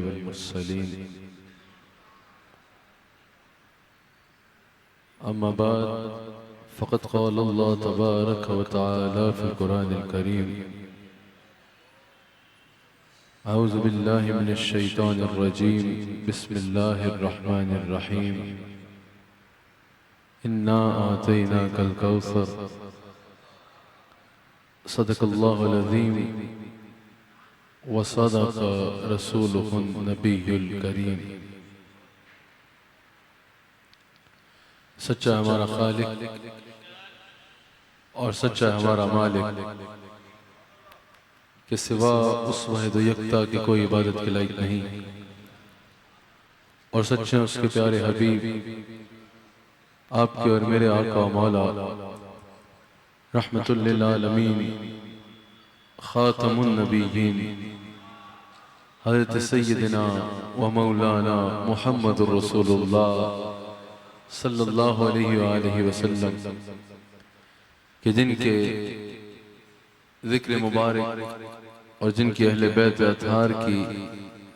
والمرسلين أما بعد فقد قال الله تبارك وتعالى في القرآن الكريم أعوذ بالله من الشيطان الرجيم بسم الله الرحمن الرحيم إنا آتيناك الكوثر صدق الله العظيم وصدق رسوله النبي الكريم۔ سچا ہمارا خالق اور سچا ہمارا مالک کہ سوا اس واحد و یکتا کی کوئی عبادت کے لائق نہیں، اور سچے اس کے پیارے حبیب آپ کے اور میرے آقا و مولا رحمت للعالمین خاتم النبیین حضرت سیدنا و مولانا محمد رسول اللہ صلی اللہ علیہ وآلہ وسلم کہ جن کے ذکر مبارک اور جن کی اہل بیت اطہار کی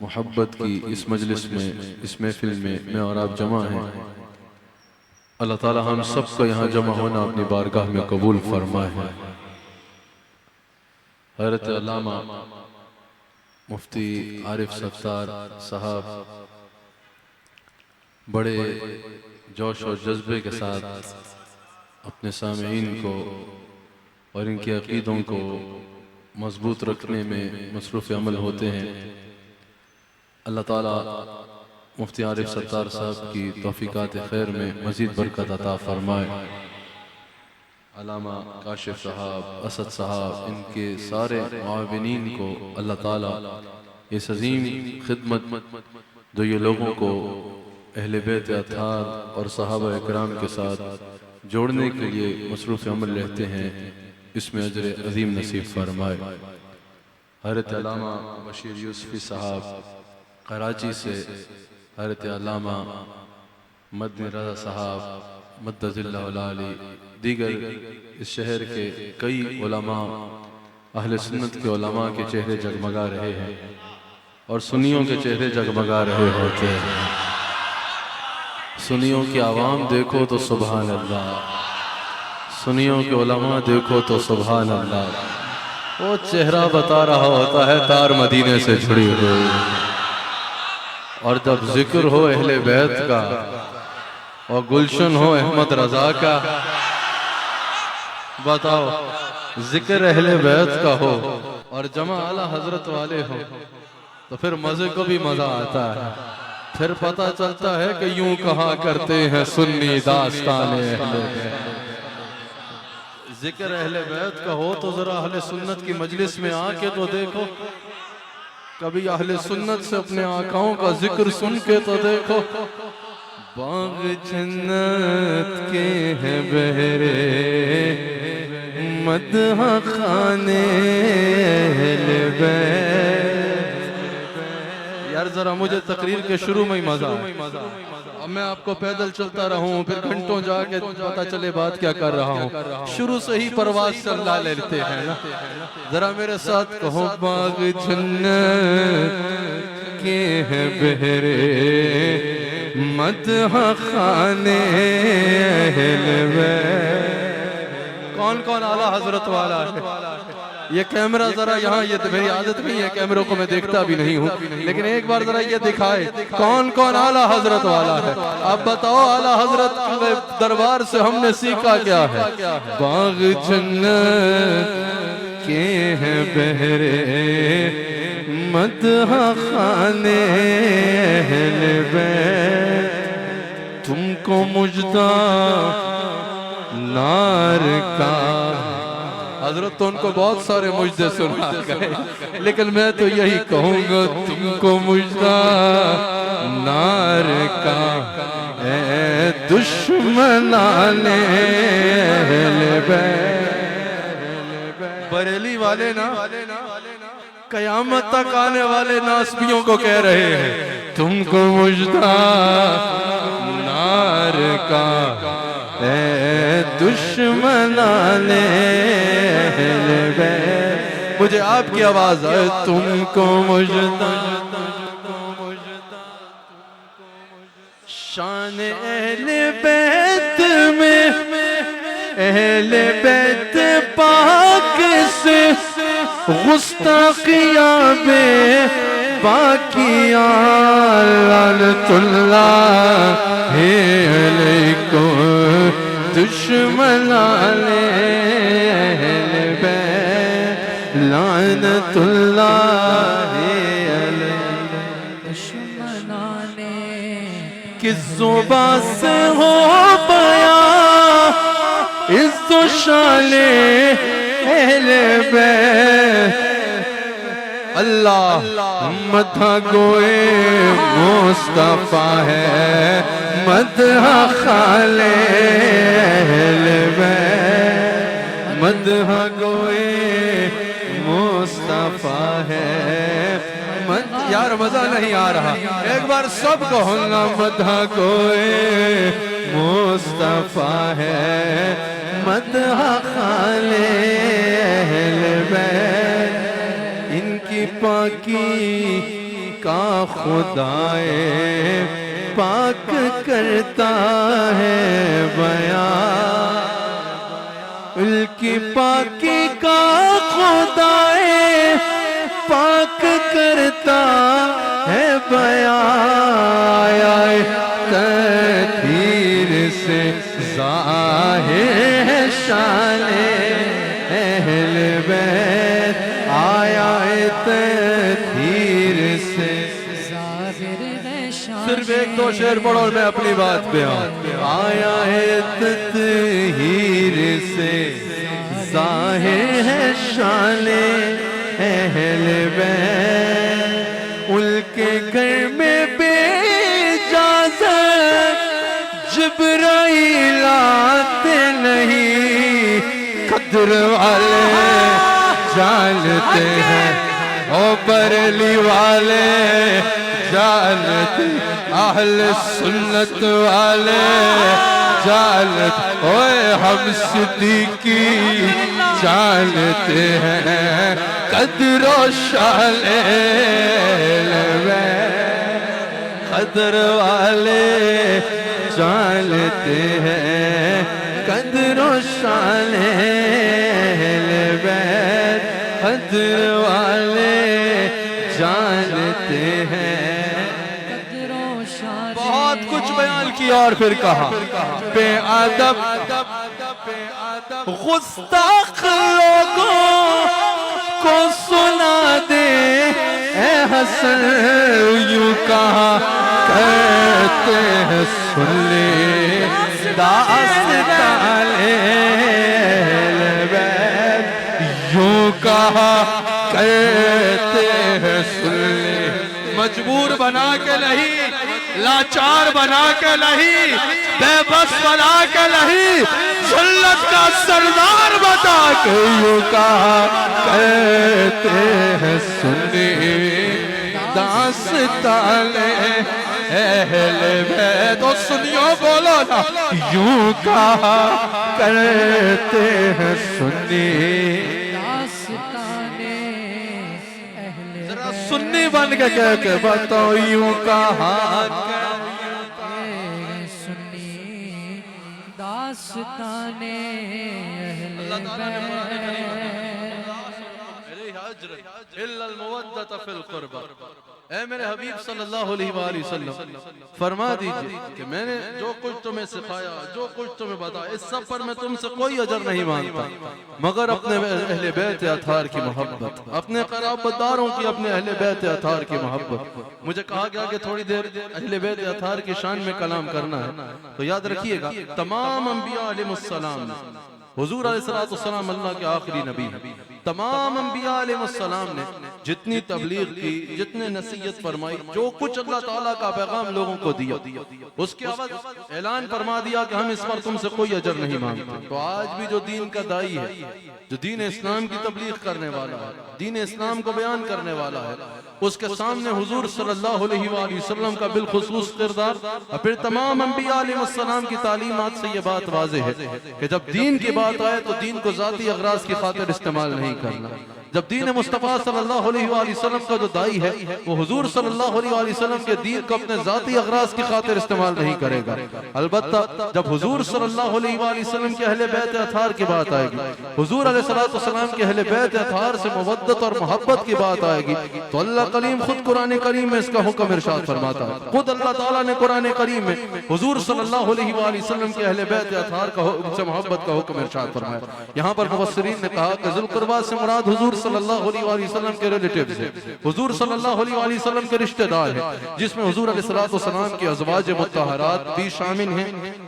محبت کی اس مجلس میں، اس محفل میں اور آپ جمع ہیں، اللہ تعالی ہم سب کو یہاں جمع ہونا اپنی بارگاہ میں قبول فرمائے۔ حضرت علامہ مفتی عارف ستار صاحب بڑے جوش اور جذبے کے ساتھ اپنے سامعین کو اور ان کے عقیدوں کو مضبوط رکھنے میں مصروف عمل ہوتے ہیں۔ اللہ تعالیٰ مفتی عارف ستار صاحب کی توفیقات خیر میں مزید برکت عطا فرمائے۔ علامہ کاشف صاحب، اسد صاحب، ان کے سارے معاونین کو اللہ تعالیٰ اس عظیم خدمت جو یہ لوگوں کو اہل بیت اطہار اور صحابہ اکرام کے ساتھ جوڑنے کے لیے مصروف عمل رہتے ہیں، اس میں اجر عظیم نصیب فرمائے۔ حضرت علامہ بشیر یوسفی صاحب کراچی سے، حضرت علامہ مدنی رضا صاحب مدد اللہ العالی، دیگر اس شہر کے کئی علماء اہل سنت کے علماء کے چہرے جگمگا رہے ہیں اور سنیوں کے چہرے جگمگا رہے ہوتے ہیں۔ سنیوں کی عوام دیکھو تو سبحان اللہ، سنیوں کے علماء دیکھو تو سبحان اللہ، وہ چہرہ بتا رہا ہوتا ہے تار مدینے سے جڑی ہوئی، اور جب ذکر ہو اہل بیت کا اور گلشن ہو احمد رضا کا، بتاؤ ذکر اہل بیت کا ہو اور جمع اعلیٰ حضرت والے ہو تو پھر مزے کو بھی مزہ آتا ہے، پھر پتہ چلتا ہے کہ یوں کہا کرتے ہیں سنی داستان اہل بیت۔ ذکر اہل بیت کا ہو تو ذرا اہل سنت کی مجلس میں آ کے تو دیکھو، کبھی اہل سنت سے اپنے آقاؤں کا ذکر سن کے تو دیکھو۔ باغ جنت کے ہیں بہرے مدح خانے اہل بیت۔ یار ذرا مجھے تقریر کے شروع میں ہی مزہ ہے، اب میں آپ کو پیدل چلتا رہوں پھر گھنٹوں جا کے پتہ چلے بات کیا کر رہا ہوں، شروع سے ہی پرواز چلا لیتے ہیں نا۔ ذرا میرے ساتھ کہو باغ جنت کے ہیں بہرے مدح خانے اہل بیت۔ کون کون اعلیٰ حضرت والا ہے؟ یہ کیمرہ ذرا یہاں، یہ میری عادت نہیں ہے کیمروں کو میں دیکھتا بھی نہیں ہوں، لیکن ایک بار ذرا یہ دکھائے کون کون اعلیٰ حضرت والا ہے۔ اب بتاؤ اعلیٰ حضرت کے دربار سے ہم نے سیکھا کیا ہے؟ باغ جنت کے ہیں بہرے مدح خانے اہل بیت، تم کو مجدہ نار کا۔ حضرت تو ان کو بہت سارے مجدے سنا گئے، لیکن میں تو یہی کہوں گا تم کو مجدہ نار کا، اے دشمنان اہل بیت۔ بریلی والے نا قیامت تک آنے والے ناسبیوں کو کہہ رہے ہیں تم کو مجدہ نار کا، اے دشمنان اہل بیت۔ مجھے آپ کی آواز ہے تم کو مجدہ شان اہل بیت میں اہل بیت پاک سے گستاخیاں بے باقیاں لعنت اللہ علیکم دشمنان اہل بیت لعنت اللہ علیکم دشمنان کس زبان سے ہو بیان عزت و شان اہل بیت اللہ مدح گوئے مصطفیٰ ہے مدح خال اہل بیت مدح گوئے مصطفیٰ ہے یار مزہ نہیں آ رہا ایک بار سب کو ہونا مدح گوئے مصطفیٰ ہے مدح خال اہل بیت ان کی پاکی کا خدائے پاک کرتا ہے بیان ان کی پاکی کا خدائے پاک کرتا ہے بیان تطہیر سے ظاہر ہے شان اہل بیت آیا تطہیر سے ظاہر ہے شان صرف ایک دو شعر پڑھو اور میں اپنی بات پہ آیا ہے تطہیر سے ظاہر ہے شان اہل بیت ان کے گھر میں بے اجازت جبرائیل آتے نہیں قدر والے جانتے ہیں او بریلی والے جانتے اہل سنت والے جانتے اوے ہم صدیقی جانتے ہیں قدر و شان اہل بیت قدر والے جانتے ہیں قدر و شان اہل بیت قدر والے جانتے ہیں قدر و شان بہت کچھ بیان کیا اور پھر کہا بے ادب گستاخ لوگوں کو سنا دے اے حسن یوں کہا کرتے ہیں سن لے داستان اہل بیت یوں کہا کرتے ہیں سن لے مجبور بنا کے نہیں لاچار بنا کے نہیں بے بس بنا کے نہیں ذلت کا سردار بتا کے یوں کہا کرتے ہیں سنی داستان اہل بیت تو سنیو بولو نا یوں کہا کرتے ہیں سنی داستان اہل ذرا سنی بن کے کہہ کے بتاؤ یوں کہا سنی داستان اہل بیت اے میرے حبیب صلی اللہ علیہ وآلہ وسلم فرما دیجئے کہ میں نے جو کچھ تمہیں سکھایا جو کچھ تمہیں بتایا اس سب پر میں تم سے کوئی اجر نہیں مانگتا مگر اپنے اہل بیت اطہار کی محبت اپنے قرابت داروں کی اپنے اہل بیت اطہار کی محبت مجھے کہا گیا کہ تھوڑی دیر اہل بیت اطہار کی شان میں کلام کرنا ہے تو یاد رکھیے گا تمام انبیاء علیہ السلام حضور علیہ السلام اللہ کے آخری نبی ہیں تمام انبیاء علیہ السلام نے جتنی تبلیغ کی جتنے نصیحت فرمائی جو کچھ اللہ تعالیٰ کا پیغام لوگوں کو دیا اس کے بعد اعلان فرما دیا کہ ہم اس پر تم سے کوئی اجر نہیں مانگتے تو آج بھی جو دین کا دائی ہے جو دین اسلام کی تبلیغ کرنے والا ہے دین اسلام کو بیان کرنے والا ہے اس کے سامنے حضور صلی اللہ علیہ وآلہ وسلم کا بالخصوص کردار، اور پھر تمام انبیاء علیہ السلام کی تعلیمات سے یہ بات واضح ہے کہ جب دین کی بات آئے تو دین کو ذاتی اغراض کی خاطر استعمال نہیں کرنا۔ جب دین مصطفیٰ صلی اللہ علیہ وآلہ وسلم کا جو دائی ہے وہ حضور صلی اللہ علیہ وآلہ وسلم کے دین کو اپنے ذاتی اغراض کی خاطر استعمال نہیں کرے گا۔ البتہ جب حضور صلی اللہ علیہ وآلہ وسلم کے اہل بیت اطہار کی بات آئے گی، حضور علیہ السلام کے اہل بیت اطہار سے مودت اور محبت کی بات آئے گی، تو اللہ کریم خود قرآن کریم میں اس کا حکم ارشاد فرماتا ہے۔ خود اللہ تعالیٰ نے قرآن کریم میں حضور صلی اللہ علیہ وآلہ وسلم کے اہل بیت اطہار سے محبت کا حکم ارشاد فرمایا۔ یہاں پر مفسرین نے کہا کہ ذی القربیٰ سے مراد حضور صلی اللہ علیہ وآلہ وسلم کے ریلیٹیوز ہیں، حضور صلی اللہ علیہ وآلہ وسلم کے رشتہ دار ہیں، جس میں حضور علیہ السلام کی ازواج مطہرات بھی شامل ہیں،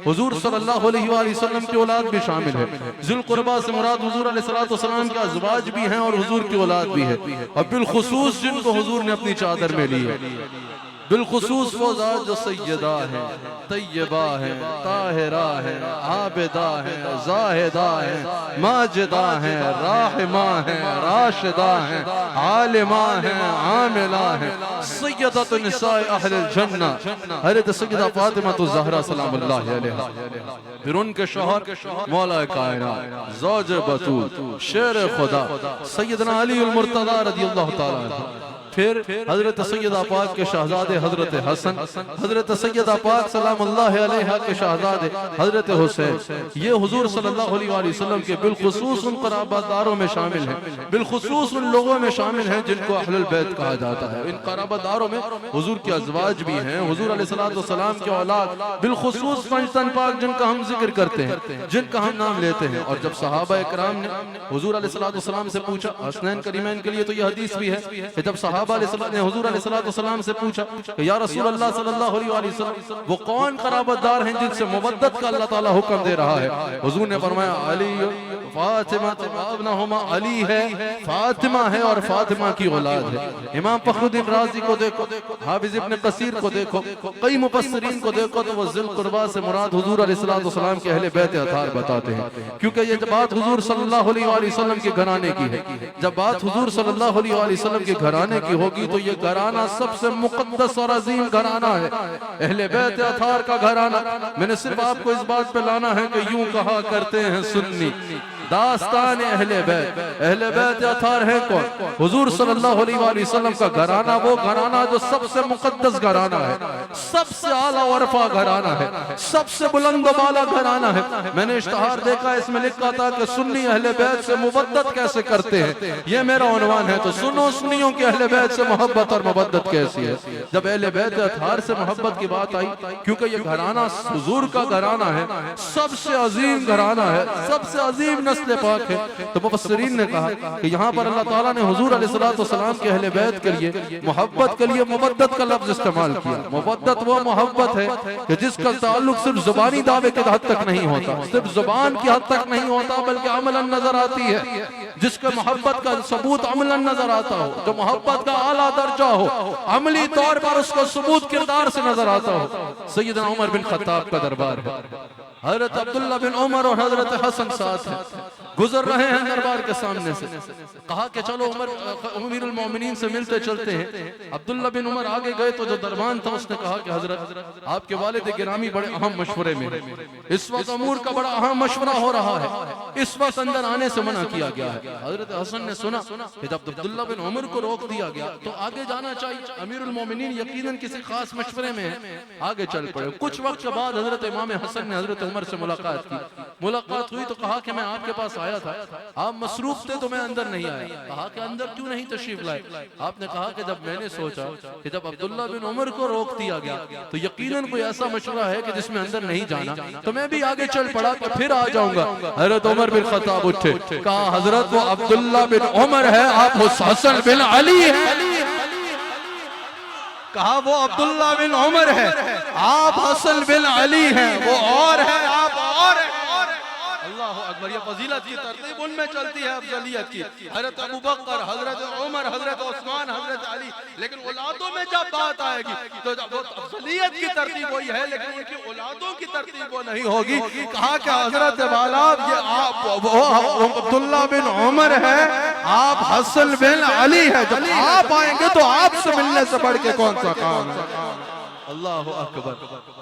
حضور صلی اللہ علیہ وآلہ وسلم کی اولاد بھی شامل ہے۔ ذی القربیٰ سے مراد حضور علیہ السلام کے ازواج بھی ہیں اور حضور کی اولاد بھی ہے، اور بالخصوص جن کو حضور نے اپنی چادر میں لی ہے، بالخصوص وہ ذات جو سیدہ ہیں، طیبہ ہیں، طاہرہ ہیں، عابدہ ہیں، زاہدہ ہیں، ماجدہ ہیں، راحمہ ہیں، راشدہ ہیں، عالمہ ہیں، عاملہ ہیں، سیدۃ نساء اہل الجنہ حضرت سیدہ فاطمہ الزہرا سلام اللہ علیہا، پھر ان کے شوہر مولا کائنات، زوج بطول، شیر خدا سیدنا علی المرتضی رضی اللہ تعالیٰ عنہ، پھر حضرت سیدہ پاک کے شہزادے حضرت حسن، حضرت سیدہ پاک سلام اللہ علیہا کے شہزادے حضرت حسین، یہ حضور صلی اللہ علیہ وآلہ وسلم کے بالخصوص ان قرابت داروں میں شامل ہیں، بالخصوص ان لوگوں میں شامل ہیں جن کو اہل البیت کہا جاتا ہے۔ ان قرابت داروں میں حضور کے ازواج بھی ہیں، حضور علیہ السلام کے اولاد، بالخصوص پنجتن پاک جن کا ہم ذکر کرتے ہیں، جن کا ہم نام لیتے ہیں۔ اور جب صحابہ اکرام نے حضور علیہ السلام سے پوچھا، حسنین کریمین کے لیے تو یہ حدیث بھی ہے کہ جب صحابہ نے حضور علیہ السلام سے پوچھا کہ یا رسول اللہ صلی اللہ علیہ وآلہ وسلم وہ کون قرابت دار ہیں جن سے مودت کا اللہ تعالیٰ حکم دے رہا ہے، حضور نے فرمایا علی فاطمہ، ابنہما علی ہے، فاطمہ ہے اور فاطمہ کی اولاد ہے۔ امام فخر الدین رازی کو دیکھو، حافظ ابن کثیر کو دیکھو، کئی مفسرین کو دیکھو تو وہ ذی القربیٰ سے مراد حضور علیہ السلام کے اہل بیت اطہار بتاتے ہیں، کیونکہ یہ بات حضور صلی اللہ علیہ وآلہ وسلم کے گھرانے کی ہے۔ جب بات حضور صلی اللہ علیہ وآلہ وسلم کے گھرانے کی ہوگی تو یہ گھرانہ سب سے مقدس اور عظیم گھرانہ ہے، اہل بیت اطہار کا گھرانہ۔ میں نے صرف آپ کو اس بات پہ لانا ہے کہ یوں کہا کرتے ہیں سنی، داستان اہل بیت اطہار ہے کون؟ حضور صلی اللہ علیہ وآلہ وسلم کا گھرانہ، وہ گھرانہ جو سب سے مقدس گھرانہ ہے، سب سے اعلیٰ ورفع گھرانہ ہے، سب سے بلند و بالا گھرانہ ہے۔ میں نے اشتہار دیکھا، اس میں لکھا تھا کہ سنی اہل بیت سے مودت کیسے کرتے ہیں، یہ میرا عنوان ہے۔ تو سنو سنیوں کے اہل بیت سے محبت اور مودت کیسی ہے۔ جب اہل بیت اطہار سے محبت کی بات آئی، کیونکہ یہ گھرانہ حضور کا گھرانہ ہے، سب سے عظیم گھرانہ ہے، سب سے عظیم نسل پاک ہے، تو مفسرین نے کہا کہ یہاں پر اللہ تعالیٰ نے حضور علیہ السلام کے اہل بیت کے لیے محبت کے لیے مودت کا لفظ استعمال کیا۔ مودت وہ محبت ہے کہ جس کا تعلق صرف زبانی دعوے کے حد تک نہیں ہوتا، صرف زبان کی حد تک نہیں ہوتا، بلکہ عملاً نظر آتی ہے، جس کے محبت کا ثبوت عملاً نظر آتا ہو، جو محبت کا اعلیٰ درجہ ہو، عملی طور پر اس کا ثبوت کردار سے نظر آتا ہو۔ سیدنا عمر بن خطاب کا دربار ہے، حضرت عبداللہ بن عمر اور حضرت حسن ساتھ ہیں، گزر رہے ہیں دربار کے سامنے سے، کہا کہ چلو عمر امیر المومنین سے ملتے چلتے ہیں۔ عبداللہ بن عمر آگے گئے تو جو دربان تھا اس نے کہا کہ حضرت آپ کے والد گرامی بڑے اہم مشورے میں، اس وقت امور کا بڑا اہم مشورہ ہو رہا ہے، اس وقت اندر آنے سے منع کیا گیا ہے۔ حضرت حسن نے سنا کہ جب عبداللہ بن عمر کو روک دیا گیا تو آگے جانا چاہیے، امیر المومنین یقیناً کسی خاص مشورے میں ہیں، آگے چل پڑے۔ کچھ وقت کے بعد حضرت امام حسن نے حضرت عمر سے ملاقات کی، ملاقات ہوئی تو کہا کہ میں آپ کے پاس آیا تھا، آپ مصروف تھے تو میں اندر نہیں آیا۔ کہا کہ اندر کیوں نہیں تشریف لائے؟ آپ نے کہا کہ جب میں نے سوچا کہ جب عبداللہ بن عمر کو روک دیا گیا تو یقیناً کوئی ایسا مشورہ ہے کہ جس میں اندر نہیں جانا، تو میں بھی آگے چل پڑا کہ پھر آ جاؤں گا۔ حضرت عمر بن خطاب اٹھے، کہا حضرت وہ عبداللہ بن عمر ہے، آپ حسن بن علی ہیں۔ کہا وہ عبداللہ بن عمر ہے، آپ حسن بن علی ہیں، وہ اور ہے، آپ اور ہیں۔ اللہ اکبر، یہ فضیلت کی ترتیب ان میں چلتی ہے افضلیت کی، حضرت ابو بکر، حضرت عمر، حضرت عثمان، حضرت علی، لیکن اولادوں میں جب بات آئے گی تو افضلیت کی ترتیب وہی ہے، لیکن ان کی اولادوں کی ترتیب وہ نہیں ہوگی۔ کہا کہ حضرت والا یہ آپ عبداللہ بن عمر ہے، آپ حسن بن علی ہے، جب آپ آئیں گے تو آپ سے ملنے سے بڑھ کے کون سا کام ہے؟ اللہ اکبر۔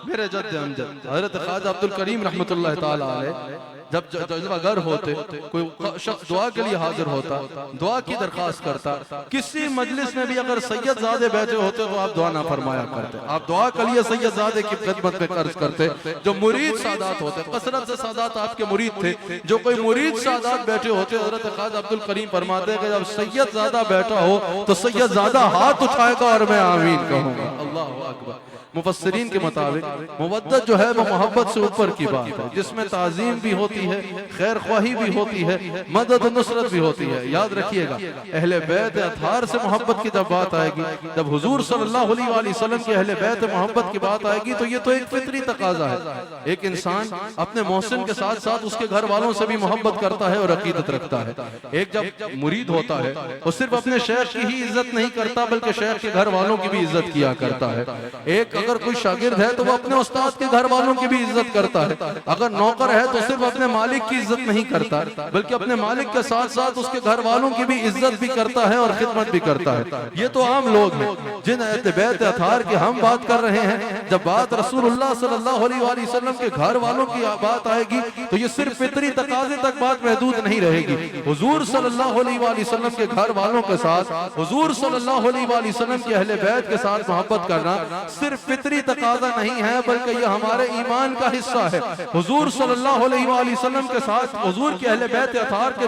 میرے جد امجد حضرت خواجہ عبدالکریم رحمت اللہ تعالیٰ علیہ جب جلوہ گر ہوتے، کوئی شخص دعا کے لیے حاضر ہوتا، دعا کی درخواست کرتا، کسی مجلس میں بھی اگر سید زادے بیٹھے ہوتے تو آپ دعا نہ فرمایا کرتے، آپ دعا کے لیے سید زادے کی خدمت میں قرض کرتے۔ جو مرید سادات ہوتے، کثرت سے سادات آپ کے مرید تھے، جو کوئی مرید سادات بیٹھے ہوتے، حضرت خواجہ عبدالکریم فرماتے کہ جب سید زادہ بیٹھا ہو تو سید زادہ ہاتھ اٹھائے گا اور میں آمین کہوں گا۔ اللہ اکبر۔ مفسرین کے مطابق مودت جو ہے وہ محبت سے اوپر کی بات ہے، جس میں تعظیم بھی ہوتی ہے، خیر خواہی بھی ہوتی ہے، مدد و نصرت بھی ہوتی ہے۔ یاد رکھیے گا اہل بیت اطہار سے محبت کی جب بات آئے گی، جب حضور صلی اللہ علیہ وآلہ وسلم کے اہل بیت محبت کی بات آئے گی تو یہ تو ایک فطری تقاضا ہے۔ ایک انسان اپنے محسن کے ساتھ ساتھ اس کے گھر والوں سے بھی محبت کرتا ہے اور عقیدت رکھتا ہے۔ ایک جب مرید ہوتا ہے وہ صرف اپنے شیخ کی ہی عزت نہیں کرتا بلکہ شیخ کے گھر والوں کی بھی عزت کیا کرتا ہے۔ ایک اگر کوئی شاگرد ہے تو وہ اپنے استاد کے گھر والوں کی بھی عزت کرتا ہے۔ اگر نوکر ہے تو صرف اپنے مالک کی عزت نہیں کرتا بلکہ اپنے مالک کے ساتھ ساتھ اس کے گھر والوں کی بھی عزت بھی کرتا ہے اور خدمت بھی کرتا ہے۔ یہ تو عام لوگ ہیں جن اہل بیت اطہار کی ہم بات کر رہے ہیں۔ جب بات رسول اللہ صلی اللہ علیہ وآلہ وسلم کے گھر والوں کی بات آئے گی تو یہ صرف فطری تقاضے تک بات محدود نہیں رہے گی۔ حضور صلی اللہ علیہ وآلہ وسلم کے گھر والوں کے ساتھ، حضور صلی اللہ علیہ وآلہ وسلم کے اہل بیت کے ساتھ محبت کرنا صرف فطری تقاضا نہیں ہے بلکہ یہ ہمارے ایمان کا حصہ ہے۔ حضور صلی اللہ علیہ وآلہ وسلم کے ساتھ، حضور کے اہل بیت اطہار کے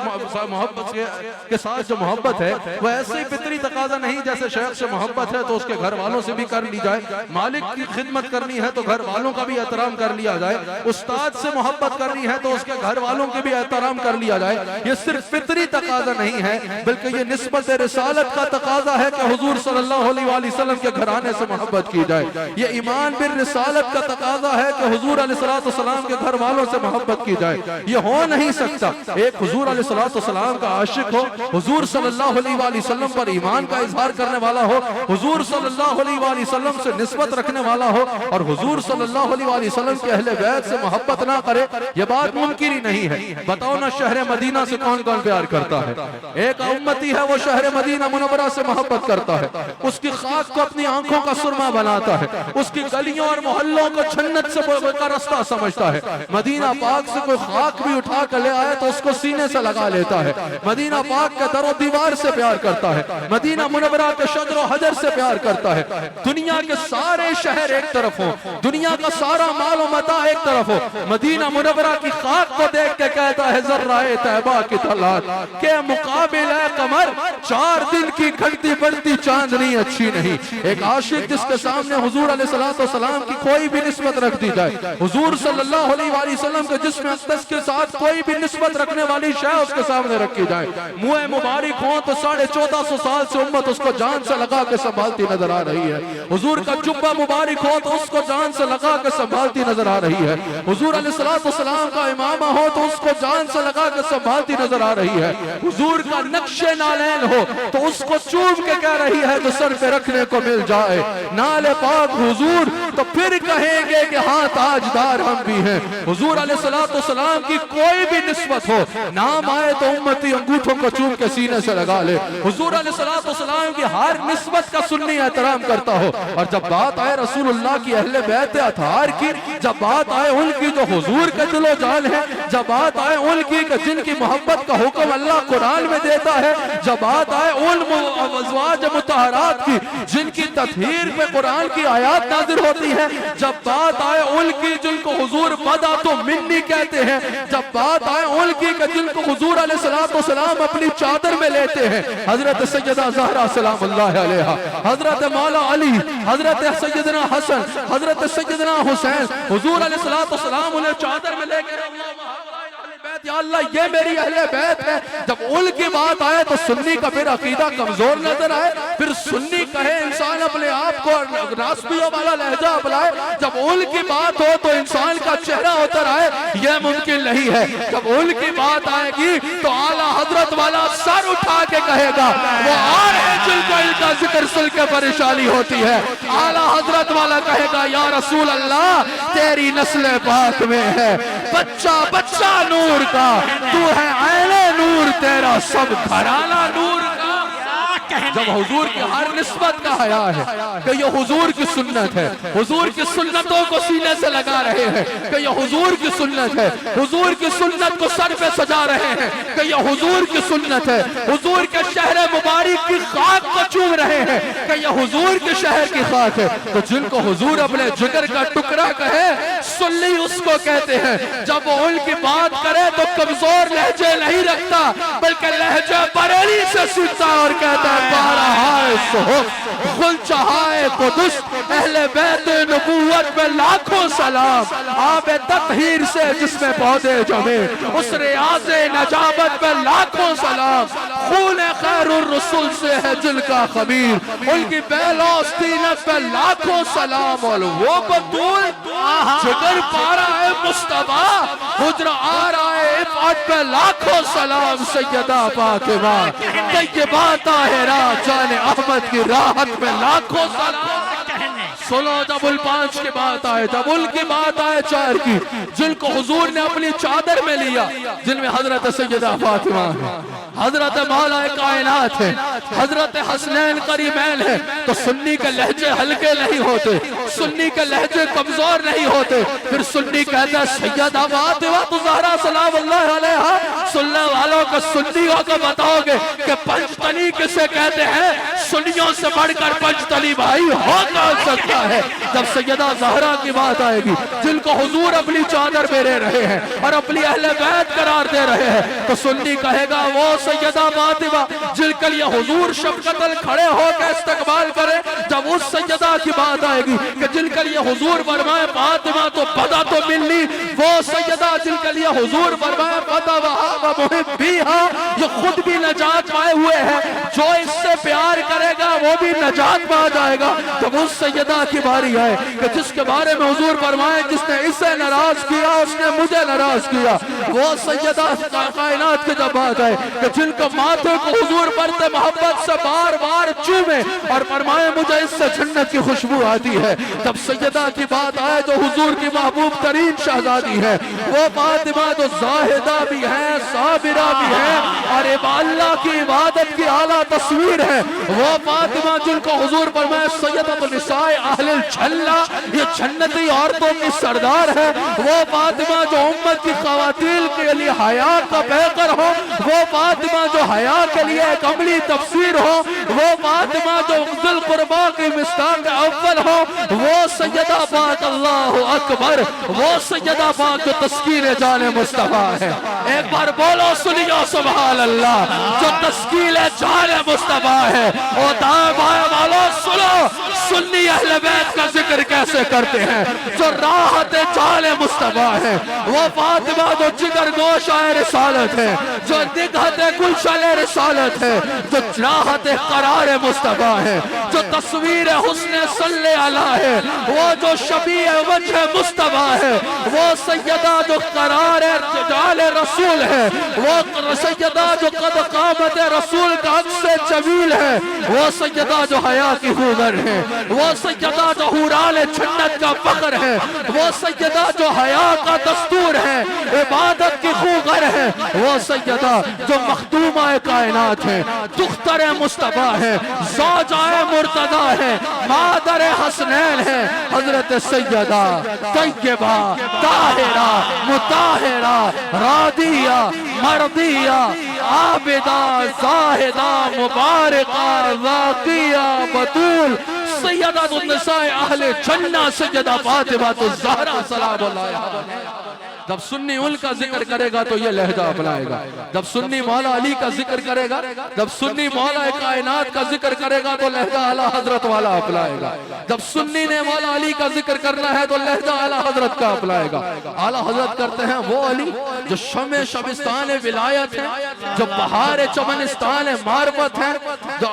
محبت کے ساتھ جو محبت ہے وہ ایسے ہی فطری تقاضا نہیں جیسے شیخ سے محبت ہے تو اس کے گھر والوں سے بھی کر لی جائے، مالک کی خدمت کرنی ہے تو گھر والوں کا بھی احترام کر لیا جائے، استاد سے محبت کرنی ہے تو اس کے گھر والوں کے بھی احترام کر لیا جائے۔ یہ صرف فطری تقاضا نہیں ہے بلکہ یہ نسبت رسالت کا تقاضا ہے کہ حضور صلی اللہ علیہ وآلہ وسلم کے گھرانے سے محبت کی جائے۔ یہ ایمان بالرسالت کا تقاضا ہے کہ حضور علیہ السلام کے گھر والوں سے محبت کی جائے۔ یہ ہو نہیں سکتا ایک حضور علیہ السلام کا عاشق ہو، حضور صلی اللہ علیہ وآلہ وسلم پر ایمان کا اظہار کرنے والا ہو، حضور صلی اللہ علیہ وآلہ وسلم سے نسبت رکھنے والا ہو اور حضور صلی اللہ علیہ وآلہ وسلم کے اہل بیت سے محبت نہ کرے، یہ بات ممکن ہی نہیں ہے۔ بتاؤ نا شہر مدینہ سے کون کون پیار کرتا ہے؟ ایک امتی ہے وہ شہر مدینہ منورہ سے محبت کرتا ہے، اس کی خاک کو اپنی آنکھوں کا سرما بناتا ہے، اس کی گلیوں اور محلوں کو جنت سے کا رستہ سمجھتا ہے۔ مدینہ پاک سے کوئی خاک بھی اٹھا کر لے آئے تو اس کو سینے سے لگا لیتا ہے۔ مدینہ پاک کے در و دیوار سے پیار کرتا ہے، مدینہ منورہ کے شجر و حجر سے پیار کرتا ہے۔ دنیا کے سارے شہر ایک طرف ہوں، دنیا کا سارا مال و متاع ایک طرف ہو، مدینہ منورہ کی خاک کو دیکھ کے کہتا ہے ذرہ طیبہ کی طلعت کے مقابل ہے قمر، 4 دن کی گھٹتی بڑھتی چاندنی اچھی نہیں۔ ایک عاشق جس کے سامنے حضور علیہ السلام کی کوئی بھی نسبت رکھ دی جائے، حضور صلی اللہ علیہ وآلہ وسلم کے جسم اقدس کے ساتھ کوئی بھی نسبت رکھنے والی شے اس کے سامنے رکھی جائے، منہ مبارک ہوں تو 1450 سال سے امت اس کو جان سے لگا کے سنبھالتی نظر آ رہی ہے۔ حضور کا جبہ مبارک ہو تو اس کو جان سے لگا کے سنبھالتی نظر آ رہی ہے۔ حضور علیہ السلام کا امامہ ہو تو اس کو جان سے لگا کے سنبھالتی نظر آ رہی ہے۔ حضور کا نقش نالین ہو تو اس کو چوم کے کہہ رہی ہے جو سر پہ رکھنے کو مل جائے نال پاک حضور، تو پھر کہیں گے کہ ہاں تاجدار ہم بھی ہیں۔ حضور علیہ السلام کی کوئی بھی نسبت ہو، نام آئے تو امتی انگوٹھوں کو چوم کے سینے سے لگا لے۔ حضور علیہ السلام کی ہر نسبت کا سنی احترام کرتا ہو، اور جب بات آئے رسول اللہ کی اہل بیت اطہار کی، جب بات آئے ان کی جو حضور کے دل و جان ہے، جب بات آئے ان کی کہ جن کی محبت کا حکم اللہ قرآن میں دیتا ہے، جب بات آئے ان ازواج مطہرات کی جن کی تطہیر پہ قرآن کی آیات نازل ہوتی ہے، جب بات آئے ان کی جن کو حضور بدا تو منی کہتے ہیں، جب بات آئے ان کی کہ جن کو حضور علیہ السلام اپنی چادر میں لیتے ہیں، حضرت سیدہ زہرا سلام اللہ علیہا، حضرت مولا علی، حضرت سیدنا حسن، حضرت سیدنا حسین، حضور علیہ السلام انہیں چادر میں لے کے یا اللہ یہ میری اہل بیت ہے۔ جب ان کی بات آئے تو سنی کا پھر عقیدہ کمزور نظر آئے، پھر سنی کہے انسان اپنے آپ کو راسبیوں والا لہجہ اپنائے، جب ان کی بات ہو تو انسان کا چہرہ اتر آئے، یہ ممکن نہیں ہے۔ جب ان کی بات آئے گی تو اعلیٰ حضرت والا سر اٹھا کے کہے گا وہ آ رہے جن کو ان کا ذکر سن کے پریشانی ہوتی ہے، اعلیٰ حضرت والا کہے گا یا رسول اللہ تیری نسل پاک میں ہے بچہ بچہ نور کا، تو ہے عین نور تیرا سب گھرانہ نور کا. جب حضور کی ہر نسبت کا حیا ہے کہ یہ حضور کی سنت ہے, حضور کی سنتوں کو سینے سے لگا رہے ہیں کہ یہ حضور کی سنت ہے, حضور کی سنت کو سر پہ سجا رہے ہیں کہ یہ حضور کی سنت ہے, حضور کے شہر مبارک کی خاک کو چوم رہے ہیں کہ یہ حضور کے شہر کی خاک ہے. تو جن کو حضور اپنے جگر کا ٹکڑا کہے, سنی اس کو کہتے ہیں جب وہ ان کی بات کرے تو کمزور لہجے نہیں رکھتا بلکہ لہجہ بریلی سے سیکھتا اور کہتا ہے بارہائے صحف خل چہائے قدس اہل بیت نبوت میں لاکھوں سلام, آب تطہیر سے جس میں پودے جمے اس ریاض نجابت میں لاکھوں سلام, خون خیر الرسول سے ہے جن کا خبیر ان کی بیلوس تینت میں لاکھوں سلام. اور وہ بطول جگر پارا ہے مصطفیٰ حجر آ رہا ہے افعت پہ لاکھوں سلام. سیدہ فاطمہ طیبہ طاہرہ جان احمد کی راحت میں لاکھوں سلام. سنو جب ال 5 کی بات آئے, جب ان کی بات آئے 4 کی, جن کو حضور نے اپنی چادر میں لیا, جن میں حضرت سیدہ فاطمہ ہے, حضرت مولا کائنات ہے, حضرت حسنین قریبین ہے, تو سنی کے لہجے ہلکے نہیں ہوتے, سنی کے لہجے کمزور نہیں ہوتے. پھر سنی کہتا ہے سیدہ فاطمہ زہرا سلام اللہ علیہا. سننے والوں کو سنیوں کو بتاؤ گے کہ پنجتنی کسے کہتے ہیں, سنیوں سے بڑھ کر پنجتنی بھائی ہو کون سکتا ہے. جب سیدہ زہرا کی بات آئے گی, جن کو حضور اپنی چادر میں لے رہے ہیں اور اپنی اہل بیت قرار دے رہے ہیں, تو سنی کہے گا وہ سیدہ فاطمہ جن کے لیے حضور شفقتاً کھڑے ہو کے استقبال کرے. جب اس سیدہ کی بات آئے گی کہ جن کے لیے حضور فرمائے فاطمہ تو پتہ تو ملنی, وہ سیدہ جن کے لیے حضور فرمائے فتح وہاں محبیہا یہ خود بھی نجات پائے ہوئے ہیں, جو اس سے پیار کرے گا وہ بھی نجات پا جائے گا. جب اس سیدہ کی باری آئے کہ جس کے بارے میں حضور فرمائے جس نے اسے ناراض کیا اس نے مجھے ناراض کیا, وہ سیدہ کائنات کی جب بات آئے کہ جن کو ماتھے کو حضور برتے محبت سے بار بار چومے اور فرمائے مجھے اس سے جنت کی خوشبو آتی ہے. جب سیدہ کی بات آئے جو حضور کی محبوب ترین شہزادی ہے, وہ فاطمہ جو زاہدہ بھی ہے, صابرہ بھی ہے اور اللہ کی عبادت کی اعلیٰ تصویر ہے, وہ فاطمہ جن کو حضور فرمائے سیدہ النساء اہل الجنہ یہ جنتی عورتوں کی سردار ہے, وہ فاطمہ جو امت کی خواتین کے لیے حیا کا پیکر ہو, وہ فاطمہ جو حیا کے لیے ایک عملی تفسیر ہو, وہ فاطمہ جو ذی القربیٰ کی مصداق اول ہو, وہ سیدہ پاک اللہ اکبر, وہ سیدہ پاک جو تسکین جان مصطفیٰ ہے. ایک بار بولو سنیو سبحان اللہ, جو تسکین جان مصطفیٰ ہے. اور دائیں بائیں والو سنو سنی اہل بیت کا ذکر کیسے کرتے ہیں, جو راحت جان مصطفیٰ ہے, وہ فاطمہ جو جگر گوشہ رسالت ہے, جو نگہت گلشن رسالت ہے, جو راحت قرار مصطفیٰ ہے, جو تصویر حسن صلی اللہ ہے, وہ جو شبیہ وجہ مصطفیٰ ہے, وہ سیدہ جو قرار جال رسول ہے, وہ سیدہ جو قد قامت رسول کا عکس جمیل ہے, وہ سیدہ جو حیا کی خوگر ہے, وہ سیدہ جو حوران جنت کا فخر ہے, وہ سیدہ جو حیا کا دستور ہے, عبادت کی خوگر ہے, وہ سیدہ جو مخدومہ کائنات ہے, دختر مصطفیٰ ہے, زوجہ مرتضیٰ ہے, مادر حسنین ہے, حضرت سیدہ طیبہ طاہرہ مطہرہ راضیہ مرضیہ عابدہ زاہدہ مبارکہ راقیہ بطول سیدہ النساء اہل جنہ سیدہ فاطمہ الزہرا سلام اللہ علیہا. جب سنی ان کا ذکر کرے گا تو یہ لہجہ اپنائے گا, جب سنی مولا علی کا ذکر کرے گا, جب سنی مولا کائنات کا ذکر کرے گا تو لہجہ اعلیٰ حضرت والا اپنائے گا, جب سنی نے مولا علی کا ذکر کرنا ہے تو لہجہ اعلیٰ حضرت کا اپنائے گا. اعلیٰ حضرت کرتے ہیں وہ علی جو شمع شبستان ولایت ہے, جو بہار چمنستان معرفت ہے, جو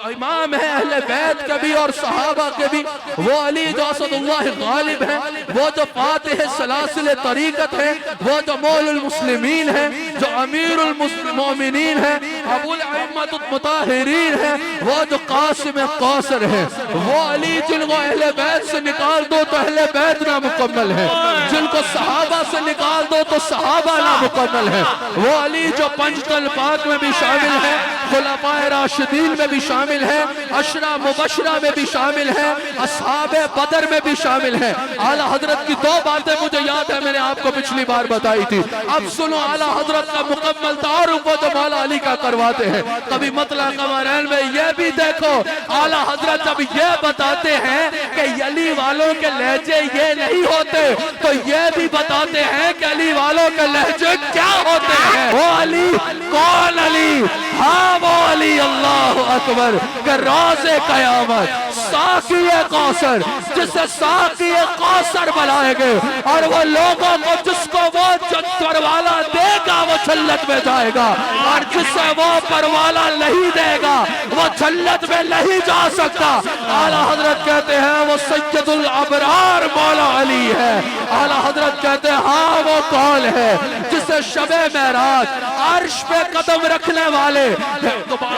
امام ہے اہل بیت کے بھی اور صحابہ کے بھی, وہ علی جو اسد اللہ غالب ہے, وہ جو فاتح سلاسل طریقت ہے, وہ جو مول المسلمین ہے, جو امیر المومنین ہے، ابو الائمۃ المطہرین ہے، وہ جو قاسم کوثر ہے، وہ علی جن کو اہل بیت سے نکال دو تو اہل بیت نامکمل ہے، جن کو صحابہ سے نکال دو تو صحابہ نامکمل ہے، وہ علی جو پنجتن پاک میں بھی شامل ہے، خلفاء راشدین میں بھی شامل ہے، عشرہ مبشرہ میں بھی شامل ہے، اصحاب بدر میں بھی شامل ہے۔ اعلیٰ حضرت کی دو باتیں مجھے یاد ہے، میں نے آپ کو پچھلی بار بتائی تھی۔ اب سنو اعلیٰ حضرت کا مکمل تعارف وہ جو مولا علی کا کرواتے ہیں۔ کبھی مطلع قمرین میں یہ بھی دیکھو، اعلیٰ حضرت جب یہ بتاتے ہیں کہ علی والوں کے لہجے یہ نہیں ہوتے، تو یہ بھی بتاتے ہیں کہ علی والوں کے لہجے کیا ہوتے ہیں۔ وہ علی کون علی؟ ہاں وہ علی، اللہ اکبر، کہ روز قیامت ساقی کوثر، جسے ساقی کوثر بلائے گے، اور وہ لوگوں کو جس کو وہ پروالا دے گا وہ جنت میں جائے گا، اور جسے وہ پروالا نہیں دے گا وہ جنت میں نہیں جا سکتا۔ اعلیٰ حضرت کہتے ہیں وہ سید الابرار مولا علی ہے۔ اعلیٰ حضرت کہتے ہیں ہاں وہ کون ہے جسے شب معراج عرش پہ قدم رکھنے والے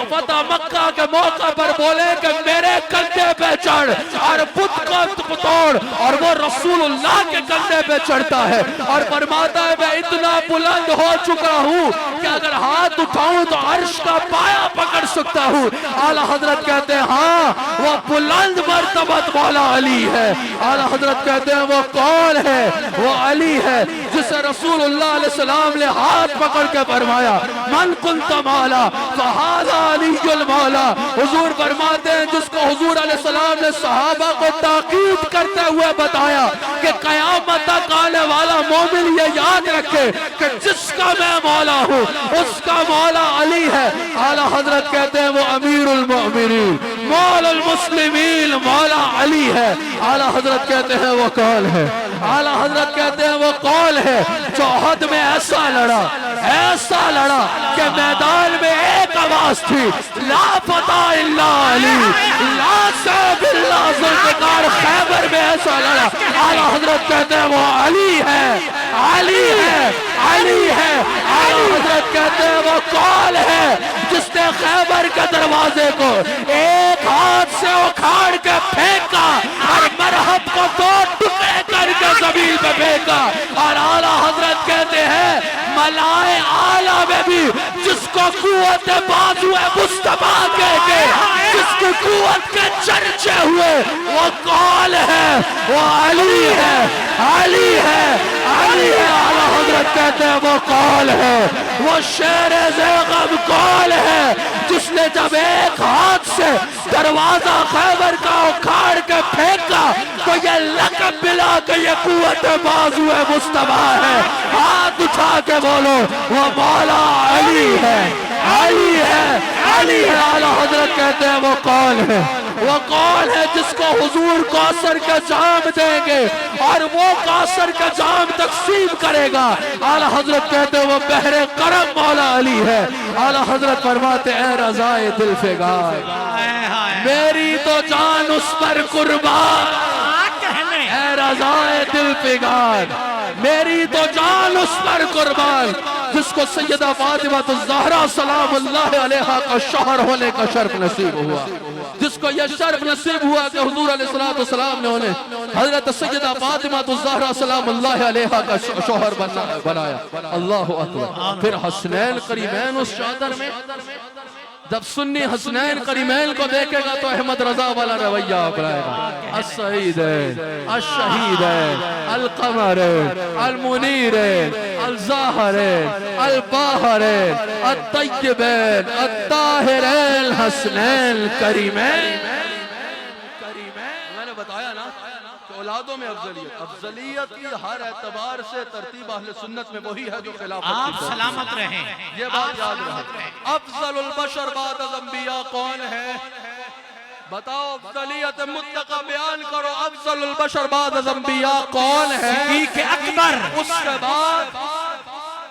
فتح مکہ کے موقع پر بولے کہ میرے کندھے پہ چڑھ، اور بت کو توڑ، اور وہ رسول اللہ کے کندھے پہ چڑھتا ہے اور فرماتا ہے میں اتنا بلند ہو چکا ہوں کہ اگر ہاتھ اٹھاؤں تو عرش کا پایا پکڑ سکتا ہوں۔ اعلیٰ حضرت کہتے ہیں ہاں وہ بلند مرتبت مولا علی ہے۔ اعلیٰ حضرت کہتے ہیں وہ کون ہے؟ وہ علی ہے جسے رسول اللہ علیہ السلام نے ہاتھ پکڑ کے فرمایا من کنت مولا فہذا علی المولا۔ حضور فرماتے ہیں جس کو حضور علیہ السلام نے صحابہ کو تاکید کرتے ہوئے بتایا کہ قیامت تک آنے والا مومن یہ یاد رکھے کہ جس کا میں مولا ہوں اس کا مولا علی ہے۔ اعلیٰ حضرت کہتے ہیں وہ امیر المؤمنین مولا المسلمین مولا علی ہے۔ اعلیٰ حضرت کہتے ہیں وہ کون ہے؟ اعلیٰ حضرت کہتے ہیں وہ کون ہے جو احد میں ایسا لڑا کہ میدان میں ایک آواز تھی لا فتح الا علی، لا سیف الا ذوالفقار۔ خیبر میں ایسا لڑا۔ اعلیٰ حضرت کہتے ہیں وہ علی ہے، علی ہے، علی ہے۔ اعلیٰ حضرت کہتے ہیں وہ کون ہے جس نے خیبر کے دروازے کو ایک ہاتھ سے اکھاڑ کے پھینکا اور مرحب کو دو ٹکڑے کر کے زمین پہ پھینکا۔ اور اعلیٰ حضرت کہتے ہیں ملائے اعلیٰ میں بھی جس کو قوت بازو مصطفیٰ کہہ کے جس کی قوت کے چرچے ہوئے وہ کون ہے؟ وہ علی ہے، علی ہے، علی ہے۔ اعلیٰ حضرت کہتے ہیں وہ کون ہے؟ وہ شیر زیغب کون ہے جس نے جب ایک ہاتھ سے دروازہ خیبر کا اکھاڑ کے پھینکا تو یہ لقب ملا کہ یہ قوت بازو مصطفیٰ ہے۔ ہاتھ اٹھا کے بولو وہ مولا علی ہے، علی ہے، علی ہے۔ اعلیٰ حضرت کہتے ہیں وہ کون ہے؟ وہ کون ہے جس کو حضور کوثر کا جام دیں گے اور وہ کوثر کا جام تقسیم کرے گا؟ اعلیٰ حضرت کہتے ہیں وہ بحر کرم مولا علی ہے۔ اعلیٰ حضرت فرماتے اے رضائے دل فگار میری تو جان اس پر قربان، اے رضائے دل فگار میری تو جان اس پر قربان، جس کو سیدہ فاطمہ الزہرا سلام اللہ علیہا کا شوہر ہونے کا شرف نصیب ہوا، جس کو یہ شرف نصیب ہوا کہ حضور علیہ السلام نے انہیں حضرت سیدہ فاطمہ الزہرا سلام اللہ علیہا کا شوہر بنایا۔ اللہ اکبر۔ پھر حسنین قریبین اس چادر میں، جب سنی حسنین قریبین کو دیکھے گا تو احمد رضا والا رویہ اپنائے گا۔ السعیدین، الشہیدین، القمرین، المنیرین، الظاہرین، الباہرین، الطیبین، الطاہرین، حسنین قریبین۔ میں نے بتایا نا کہ اولادوں میں افضلیت کی ہر اعتبار سے ترتیب اہل سنت میں وہی ہے جو خلافت کی۔ آپ سلامت رہیں، یہ بات یاد رہے۔ افضل البشر بعد از انبیاء کون ہے؟ بتاؤ، افضلیت مطلقہ بیان کرو، افضل البشر بعد از انبیاء کون ہے؟ صدیق اکبر، اس کے بعد،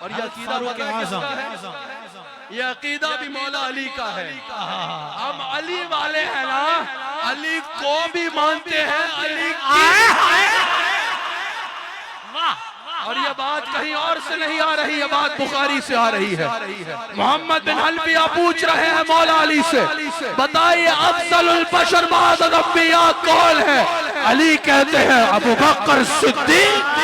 اور یہ عقیدہ کس کا ہے؟ یہ عقیدہ بھی مولا علی کا ہے۔ ہم علی والے ہیں نا، علی کو بھی مانتے ہیں، علی کی اور یہ بات کہیں اور سے نہیں آ رہی، یہ بات بخاری سے آ رہی ہے۔ محمد بن حلبیہ پوچھ رہے ہیں مولا علی سے، بتائیے افضل البشر بعد الانبیاء کون ہے؟ علی کہتے ہیں ابو بکر صدیق۔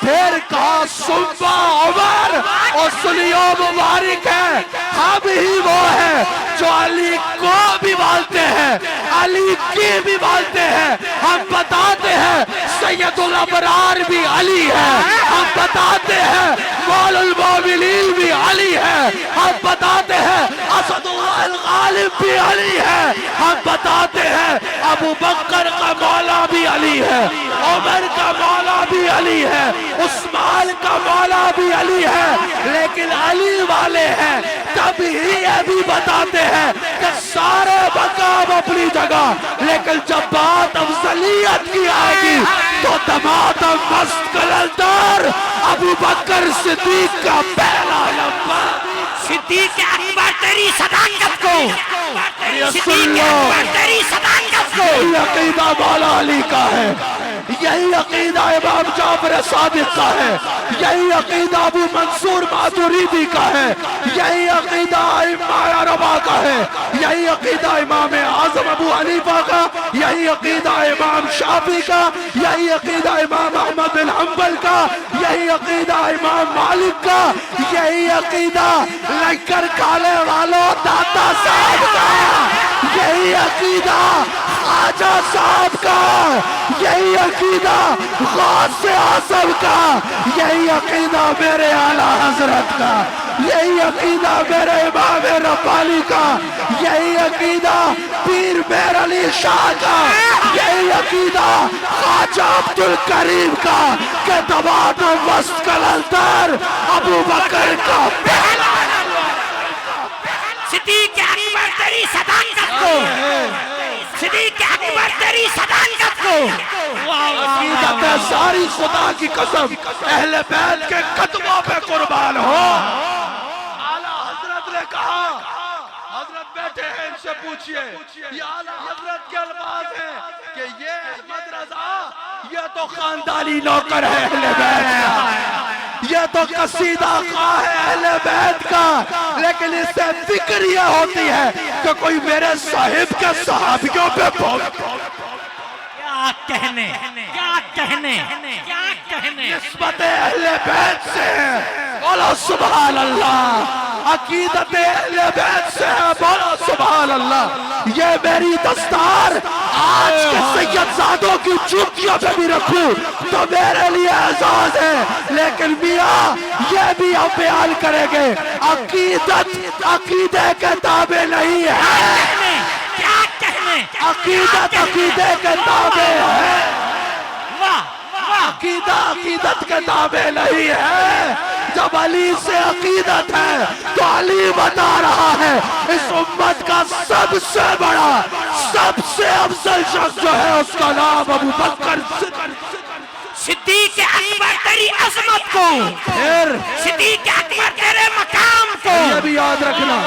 پھر کہا ثم عمر، اور سنیو مبارک ہے، ہم ہی وہ ہیں جو علی کو بھی مانتے ہیں، علی کی بھی مانتے ہیں۔ ہم بتاتے ہیں سید الابرار بھی علی ہے، ہم بتاتے ہیں مولا المومنین بھی علی ہے، ہم بتاتے ہیں اسد اللہ الغالب بھی علی ہے، ہم بتاتے ہیں ابو بکر کا مولا بھی علی ہے، عمر کا مولا بھی علی ہے، عثمان کا مولا بھی علی ہے، لیکن علی والے ہیں تب ہی یہ بھی بتاتے ہیں کہ سارے مقام اپنی جگہ، لیکن جب بات افضلیت کی آئے گی تو دمادم مست قلندر ابو بکر صدیق کا پہلا نمبر۔ صدیق اکبر تیری صداقت کو، صدیق اکبر تیری صداقت کو، یہی عقیدہ مولا علی کا ہے، یہی عقیدہ امام جعفر صادق کا ہے، یہی عقیدہ ابو منصور ماتریدی کا ہے، یہی عقیدہ ائمہ اربعہ کا ہے، یہی عقیدہ امام اعظم ابو حنیفہ کا، یہی عقیدہ امام شافعی کا، یہی عقیدہ امام احمد بن حنبل کا، یہی عقیدہ امام مالک کا، یہی عقیدہ لنگر کھانے والوں داتا صاحب کا، یہی عقیدہ خواجہ صاحب کا، یہی عقیدہ غوث اعظم کا، یہی عقیدہ میرے اعلیٰ حضرت کا، یہی عقیدہ میرے امام ربانی کا، یہی عقیدہ پیر میر علی شاہ کا، یہی عقیدہ خواجہ عبدالکریم کا کہ دمادم مست قلندر ابو بکر کا پہلا۔ صدیق اکبر تیری صداقت کو، صدیق اکبر تیری صداقت کو، عقیدت ہے ساری خدا کی قسم اہل بیت کے قدموں پہ قربان ہو۔ اعلیٰ حضرت نے کہا، حضرت بیٹھے ہیں ان سے پوچھئے، یہ اعلیٰ حضرت کے الفاظ ہیں کہ یہ احمد رضا یہ تو خاندانی نوکر ہے اہل بیت کا، یہ تو قصیدہ خواہ ہے اہل بیت کا، لیکن اس سے فکر یہ ہوتی ہے کہ کوئی میرے صاحب کے صحابیوں پہ کیا کہنے، کیا کہنے، کیا کہنے، نسبت اہل بیت سے ہے، بولو سبحان اللہ، عقیدت اہل بیت سے ہے، بولو سبحان اللہ۔ یہ میری دستار آج کے سید زادوں کی چوکیوں پہ بھی رکھوں تو میرے لیے اعزاز ہے، لیکن میاں یہ بھی ہم بیان کریں گے عقیدت عقیدے کے تابع نہیں ہے، کیا کہنے، عقیدت عقیدے کے تابع ہے، واہ واہ، عقیدہ عقیدت کے تابع نہیں ہے۔ جب علی سے عقیدت ہے تو علی بتا رہا ہے اس امت کا سب سے بڑا سب سے افضل شخص جو ہے اس کا نام ابو بکر صدیق اکبر تیری عظمت کو، پھر صدیق اکبر تیرے مقام کو، یہ بھی یاد رکھنا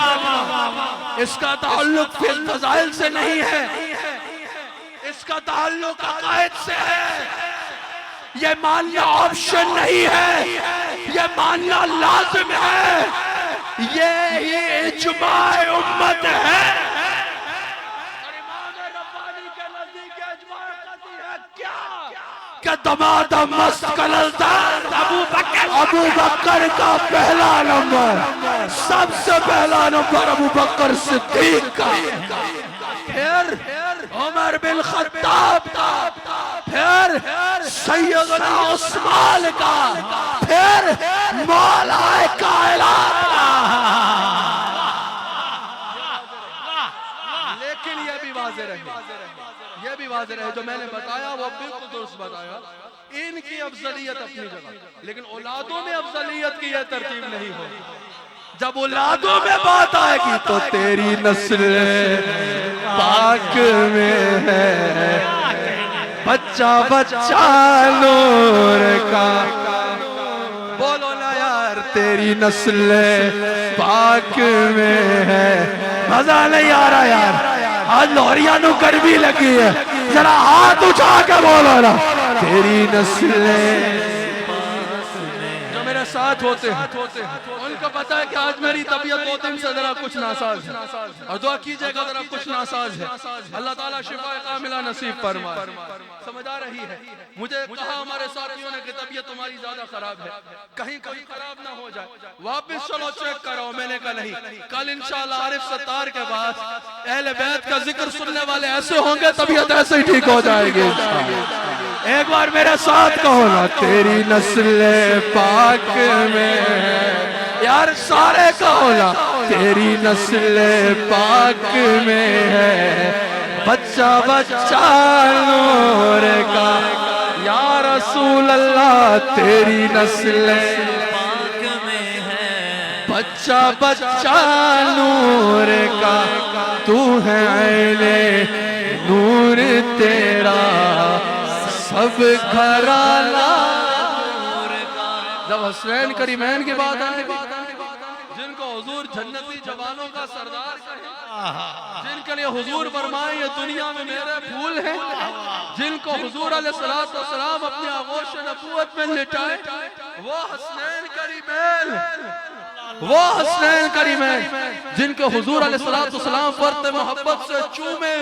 اس کا تعلق فی الفضائل سے نہیں ہے، اس کا تعلق عقائد سے ہے، یہ ماننا آپشن نہیں ہے، یہ ماننا لازم ہے، یہ ہی اجماع امت ہے۔ اور امام ربانی کے نزدیک اجماع قطعی ہے کیا؟ کہ دمادم مست قلندر ابو بکر کا پہلا نمبر، سب سے پہلا نمبر ابو بکر صدیق کا، پھر عمر بن خطاب کا، پھر سیدنا عثمان کا، پھر مولا کائنات کا۔ لیکن یہ بھی واضح رہے، یہ بھی واضح رہے جو میں نے بتایا وہ بالکل درست بتایا، ان کی افضلیت اپنی جگہ، لیکن اولادوں میں افضلیت کی یہ ترتیب نہیں ہو۔ جب اولادوں میں بات آئے گی تو تیری نسل پاک میں ہے، بچہ بچہ نور کا، بولو نا یار تیری نسل پاک میں ہے۔ مزہ نہیں آ رہا یار، آج لوریاں نو گرمی لگی ہے، ذرا ہاتھ اٹھا کے بولو نا تیری نسل ساتھ ہوتے ہیں ان کو پتا ہے کہ آج میری طبیعت 2 دن سے ذرا کچھ ناساز ہے، اور دعا کیجئے گا ذرا کچھ ناساز ہے، اللہ تعالیٰ شفا کاملہ نصیب فرمائے۔ سمجھ آ رہی ہے؟ مجھے کہا ہمارے ساتھیوں نے کہ طبیعت تمہاری زیادہ خراب ہے، کہیں خراب نہ ہو جائے، واپس چلو چیک کرو۔ میں نے کہا نہیں، کل انشاءاللہ عارف ستار کے بعد اہل بیت کا ذکر سننے والے ایسے ہوں گے، طبیعت ایسے ہی ٹھیک ہو جائے گی۔ ایک بار میرے ساتھ کہو نا، تیری نسل پاک میں ہے، یار سارے کہو نا، تیری نسل پاک میں ہے، بچہ بچہ نور کا، یا رسول اللہ تیری نسل پاک میں ہے، بچہ بچہ نور کا، تو ہے عین نور تیرا سب گھرانہ نور کا۔ جب حسین کریمین کی بات آئے، جن کو حضور جنتی جوانوں کا سردار کہے، جن کے لئے حضور فرمائے یہ دنیا میں میرے پھول ہیں، جن کو حضور علیہ السلام اپنی آغوش نبوت میں لٹائے، وہ حسین کریمین، وہ حسین کریمین جن کے حضور علیہ السلام فرت محبت سے چومے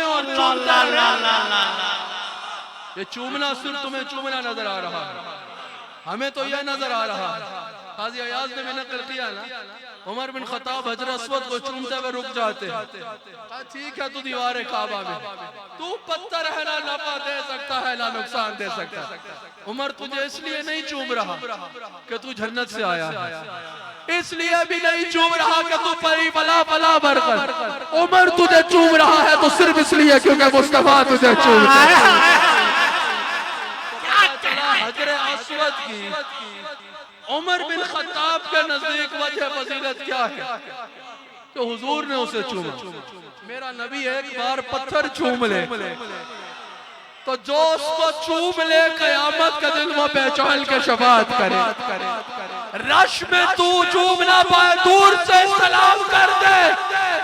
اور چومتا رہے۔ یہ چومنا صرف تمہیں چومنا نظر آ رہا ہے، ہمیں تو یہ نظر آ رہا ہے۔ قاضی عیاض نے میں نقل کیا نا، عمر بن خطاب حجر اسود کو چومتے ہوئے رک جاتے ہیں، کہا ٹھیک ہے تو دیوار کعبہ میں، تو پتھر ہے نہ نفع دے سکتا ہے نہ نقصان دے سکتا ہے، عمر تجھے اس لیے نہیں چوم رہا کہ تو جنت سے آیا ہے، اس لیے بھی نہیں چوم رہا کہ تو پری بلا برکت، عمر تجھے چوم رہا ہے تو صرف اس لیے کیونکہ مصطفیٰ تجھے چوم رہا ہے۔ حجر اسود کی عمر بن خطاب کے نزدیک وجہ فضیلت کیا ہے کہ حضور نے اسے چوما۔ میرا نبی ایک بار پتھر چوم لے تو جو اس کو چوم لے قیامت کے دن وہ پہچان کے شفاعت کرے۔ رش میں تو چوم نہ پائے، دور سے سلام کر دے،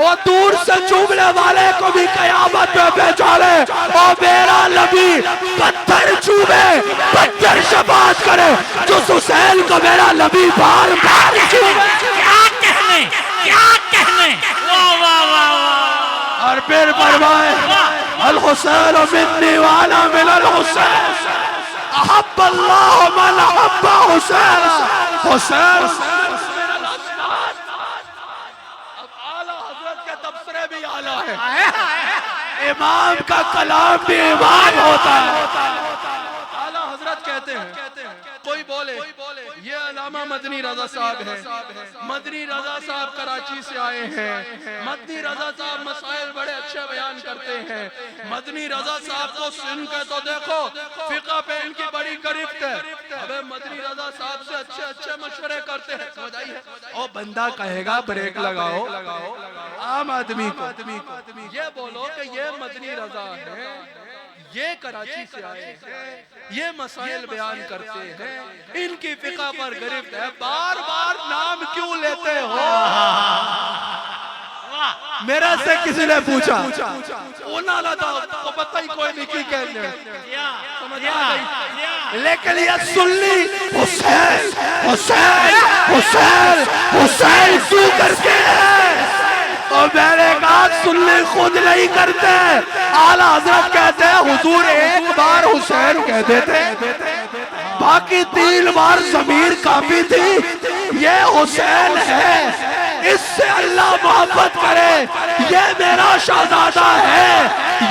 اور دور سے چومنے والے کو بھی قیامت میں پہچانے، اور میرا نبی پتھر چومے، پتھر شفاعت کرے، جس حسین کو میرا نبی بار بار چومے۔ کیا کہنے، واہ واہ واہ واہ، اور پھر فرمائے الحسین منی وانا من الحسین، احب اللہ من احب حسین، حسین اب اعلیٰ حضرت کے تبصرے بھی اعلیٰ ہیں، امام کا کلام بھی امام ہوتا ہے۔ اعلیٰ حضرت کہتے ہیں، کوئی بولے یہ علامہ مدنی رضا صاحب ہے، مدنی رضا صاحب کراچی سے آئے ہیں، مدنی رضا صاحب مسائل بڑے اچھے بیان کرتے ہیں، مدنی رضا صاحب کو سن کے تو دیکھو فقہ پہ ان کی بڑی گرفت ہے، ابے مدنی رضا صاحب سے اچھے مشورے کرتے ہیں، سمجھ آئی ہے؟ او بندہ کہے گا بریک لگاؤ، عام آدمی کو یہ بولو کہ یہ مدنی رضا ہے، یہ کراچی سے آئے ہیں، یہ مسائل بیان کرتے ہیں، ان کی فقہ پر گرفت ہے، بار بار نام کیوں لیتے ہو؟ میرے سے کسی نے پوچھا، اونا لدا تو پتہ ہی کوئی نہیں کی کہنے، سمجھ آگئی، لیکن یہ سنی حسین حسین حسین حسین کیوں کرتے ہیں؟ اور میں نے کہا سنی خود نہیں کرتے، اعلیٰ حضرت کہتے ہیں حضور ایک بار حسین کہہ دیتے، باقی 3 بار ضمیر کافی تھی، یہ حسین ہے، اس سے اللہ محبت کرے، یہ میرا شہزادہ ہے،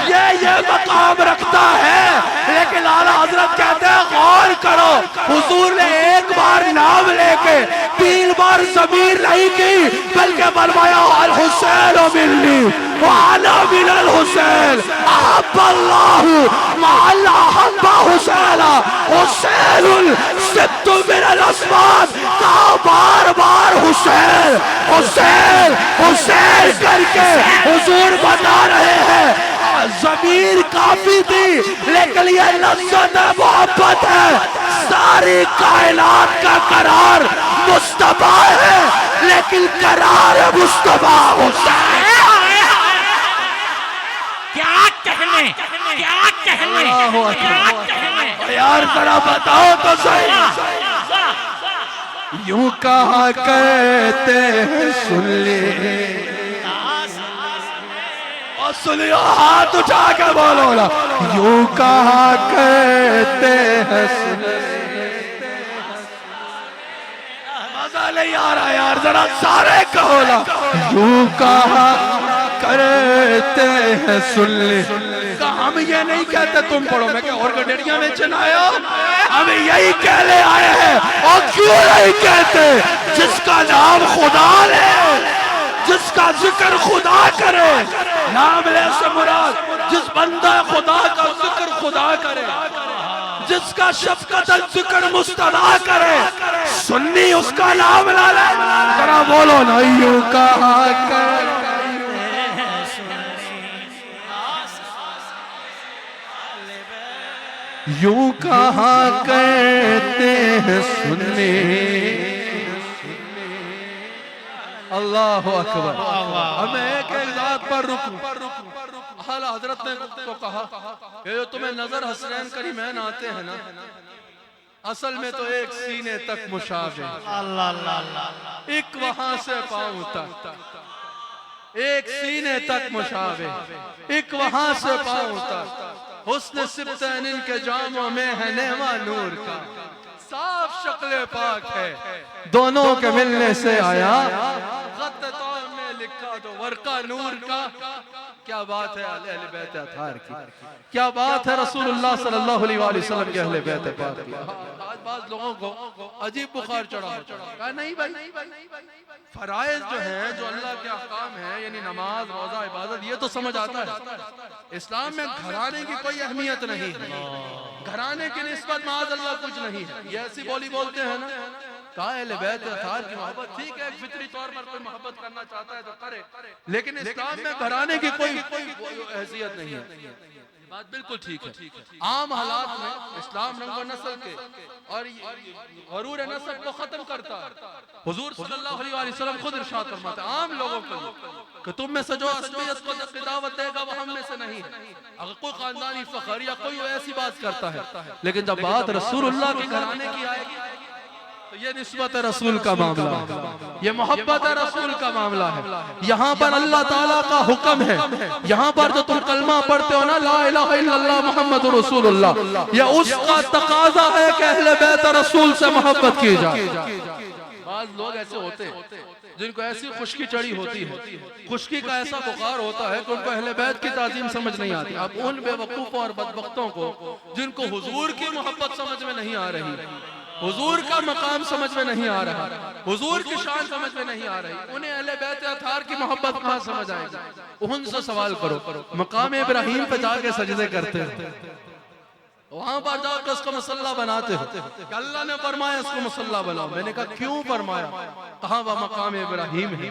یہ مقام رکھتا ہے، لیکن اعلیٰ حضرت کہتے ہیں غور کرو، حضور نے ایک بار نام لے کے 3 بار ضمیر نہیں کی، بلکہ فرمایا الحسین منی وانا من الحسین، احب اللہ مع احب حسین، حسین ست من الاسمان، کہا بار بار حسین حسین حسین کر کے حضور بتا رہے ہیں ضمیر کافی تھی، لیکن یہ لذت محبت ہے، ساری کائنات کا قرار مصطفیٰ ہے، لیکن قرار مصطفیٰ حسین۔ کیا کہنے، یار ذرا بتاؤ تو صحیح، یوں کہا کرتے ہیں سن لے اور سنیو ہاتھ اٹھا کے بولو نا یوں کہا کرتے ہیں سن لے مزہ نہیں آ رہا یار ذرا سارے کہو نا یوں کہا کرتے ہیں سن لے ہم یہ نہیں کہتے تم پڑھو میں کہ اور گڈیڑیاں میں چنایا ہم یہی کہنے آئے ہیں اور کیوں نہیں کہتے جس کا نام خدا لے جس کا ذکر خدا کرے نام لے سے مراد جس بندہ خدا کا ذکر خدا کرے جس کا شفقت ذکر مستدعا کرے سنی اس کا نام لے ذرا بولو نا یوں کہا کرتے یوں کہا کرتے ہیں سننے اللہ اکبر اب میں ایک ذات پر رکوں اعلیٰ حضرت نے تو کہا کہ جو تمہیں نظر حسنین کریمین آتے ہیں نا اصل میں تو ایک سینے تک مشابہ ایک وہاں سے پاؤں تک ایک سینے تک مشابہ ایک وہاں سے پاؤں تک حسن سبتین ان کے جاموں میں ہے نعمہ نور کا صاف شکل پاک ہے دونوں کے ملنے سے آیا خط طور میں لکھا تو ورقہ نور کا کیا بات ہے اہل بیت اطہار کی کیا بات ہے رسول اللہ صلی اللہ علیہ وسلم کے اہل بیت پاک کی آج بعض لوگوں کو عجیب بخار چڑھا کہا نہیں بھائی فرائض جو ہیں جو اللہ کے احکام ہیں یعنی نماز روزہ عبادت یہ تو سمجھ آتا ہے اسلام میں گھرانے کی کوئی اہمیت نہیں ہے گھرانے کی نسبت معاذ اللہ کچھ نہیں ہے یہ ایسی بولی بولتے ہیں نا کہا اہل بیت اطہار کی محبت ٹھیک ہے فطری طور پر کوئی محبت کرنا چاہتا ہے تو کرے لیکن اسلام میں گھرانے کی کوئی حیثیت نہیں ہے بات بالکل ٹھیک ہے عام حالات میں اسلام رنگ و نسل کے اور غرور نسل کو ختم کرتا ہے حضور صلی اللہ علیہ وسلم خود ارشاد فرماتے ہیں عام لوگوں کو کہ تم میں سے جو عصبیت کو دعوت دے گا وہ ہم میں سے نہیں ہے اگر کوئی خاندانی فخر یا کوئی ایسی بات کرتا ہے لیکن جب بات رسول اللہ کے گھرانے کی آئے گی تو یہ نسبت رسول کا معاملہ ہے یہ محبت رسول کا معاملہ ہے یہاں پر اللہ تعالیٰ کا حکم ہے یہاں پر جو تم کلمہ پڑھتے ہو نا لا الہ الا اللہ محمد رسول اللہ یہ اس کا تقاضا ہے کہ اہل بیت رسول سے محبت کی جائے بعض لوگ ایسے ہوتے ہیں جن کو ایسی خشکی چڑھی ہوتی ہے خشکی کا ایسا بخار ہوتا ہے کہ ان کو اہل بیت کی تعظیم سمجھ نہیں آتی اب ان بے وقوفوں اور بدبختوں کو جن کو حضور کی محبت سمجھ میں نہیں آ رہی حضور کا مقام سمجھ میں نہیں آ رہا حضور کی شان سمجھ میں نہیں آ رہی انہیں اہل بیت اطہار کی محبت کہاں سمجھ آئے گی ان سے سوال کرو مقام ابراہیم پہ جا کے سجدے کرتے ہیں وہاں پر جا کے اس کو مصلی بناتے ہو کہ اللہ نے فرمایا اس کو مصلی بناؤ میں نے کہا کیوں فرمایا کہاں وہ مقام ابراہیم ہے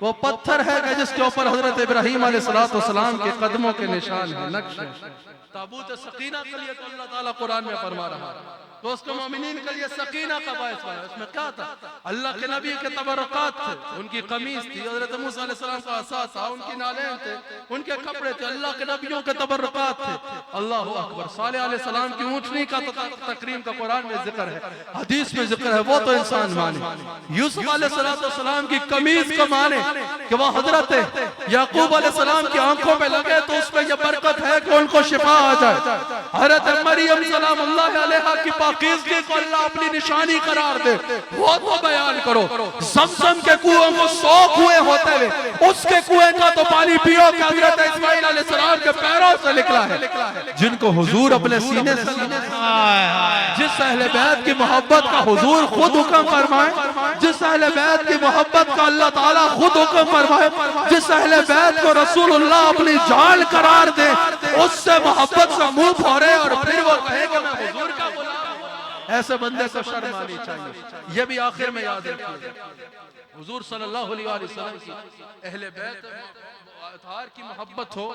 وہ پتھر ہے کہ جس کے اوپر حضرت ابراہیم علیہ السلام کے قدموں کے نشان ہیں نقش ہے تابوت سکینہ کے لیے تو اللہ تعالیٰ قرآن میں فرما رہا ہے تو اس کے مومنین کے لیے سکینہ کا باعث ہے اس میں کیا تھا اللہ کے نبی کے تبرکات تھے ان کی قمیص تھی حضرت موسیٰ علیہ السلام کا عصا تھا ان کی نالین تھے ان کے کپڑے تھے اللہ کے نبیوں کے تبرکات تھے اللہ اکبر صالح علیہ السلام کی اونٹنی کا تکریم کا قرآن میں ذکر ہے حدیث میں ذکر ہے وہ تو انسان مانے یوسف علیہ السلام کی قمیص کو مانے کہ وہ حضرت یعقوب علیہ السلام کی آنکھوں پہ لگے تو اس میں یہ برکت ہے کہ ان کو شفا آ جائے حضرت مریم سلام اللہ علیہ کی پاکیزگی کو اللہ اپنی نشانی قرار دے وہ تو بیان کرو زمزم کے کنویں کو 100 کنویں ہوتے ہوئے اس کے کنویں کا تو پانی پیو کہ حضرت اسماعیل علیہ السلام کے پیروں سے نکلا ہے جن کو حضور اپنے سینے سے جس اہل بیت کی محبت کا حضور خود حکم فرمائے جس اہل بیت کی محبت کا اللہ تعالیٰ خود حکم فرمائے جس اہل بیت کو رسول اللہ اپنی جان قرار دے اس سے محبت سے منہ پھورے اور پھر وہ کہے کہ میں حضور کا غلام ایسے بندے کو شرم آنی چاہیے یہ بھی آخر میں یاد رکھیے حضور صلی اللہ علیہ وسلم کی اہل بیت اطہار کی محبت ہو